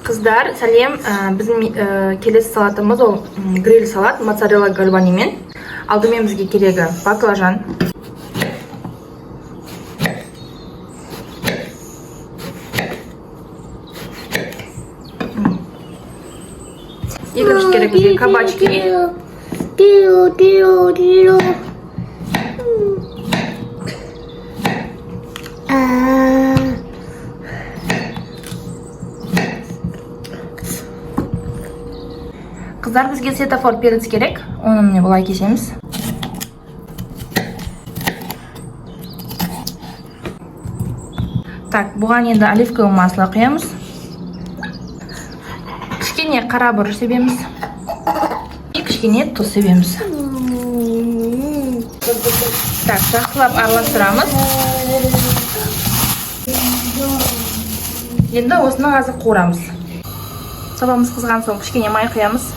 Қыздар, сәлем. Біздің келесі салатымыз ол гриль салат, моцарелла гальванимен. Алдымен бізге керегі баклажан. Екінші керек бізге кабачки. Қыздар, бізге светофор перец керек. Оны міне былай кесеміз. Так, бұған енді оливковое масло құямыз. Кішкене қара бұрыш себеміз. И кішкене тұз себеміз. Так, жақсылап араластырамыз. Енді осыны қазір қуырамыз. Сабамыз қызған соң кішкене май құямыз.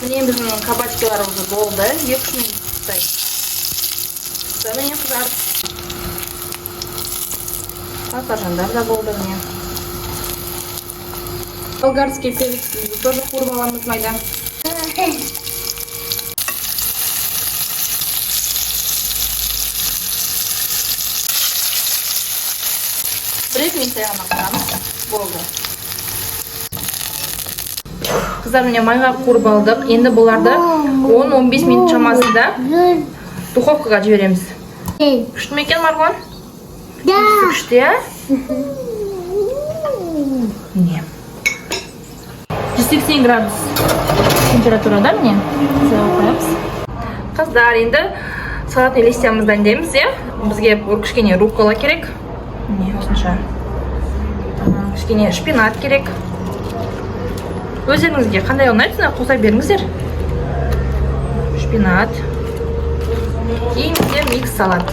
Міне біздің кабачкаларымыз болды. 2 минуттай. Міне қызар. Баклажандар да болды міне. Болгарский перецті тоже қуырып аламыз майда. Бір минуттай ғана қуырамыз. Болды. Қыздар, міне майға қуырып алдық. Енді бұларды 10-15 минут шамасында духовкаға жібереміз. Күшті ме екен, Марғон? Да. Күшті, а? Міне. 180 градус температурада міне. Қоямыз. Қыздар, енді салатный листьямызды дайындаймыз, е? Бізге кішкене руккола керек. Міне, осынша. Кішкене шпинат керек. Өздеріңізге қандай ұнайды, қоса беріңіздер. Шпинат. И микс салат.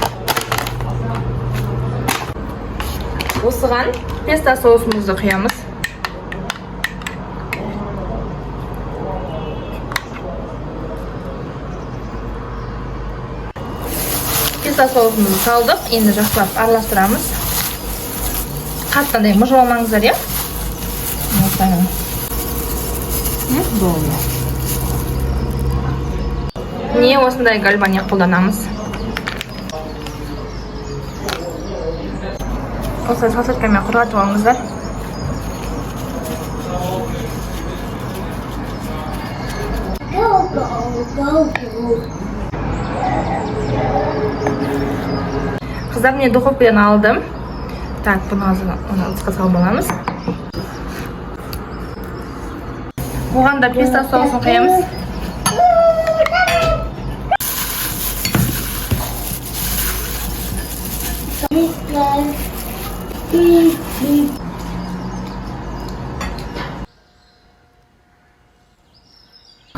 Осыған песто соусымызды құямыз. Песто соусымызды салдық. Енді жақсылап араластырамыз. Қаттандай мұжып алмаңыздар, е? Осылай. Болды. Не осындай гальвани қолданамыз. Осылай салфеткамен құрғатып алыңыздар. Қыздар, міне духовкадан алдым. Так, бұны ыдысқа салып аламыз. Бұған да песто соусын құямыз.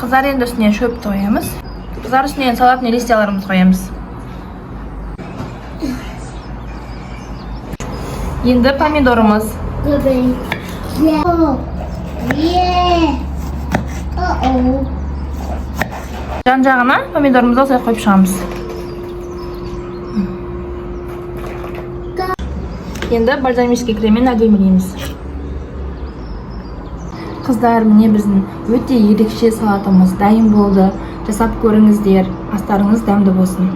Қыздар, енді үстіне шөпті қоямыз. Қыздар, үстіне салатный листьяларымыз қоямыз. Енді помидорымыз. Жан-жағына помидорымызды осылай қойып шығамыз. Енді бальзамический креммен әдемілейміз. Қыздар, міне біздің өте ерекше салатымыз дайын болды. Жасап көріңіздер. Астарыңыз дәмді болсын.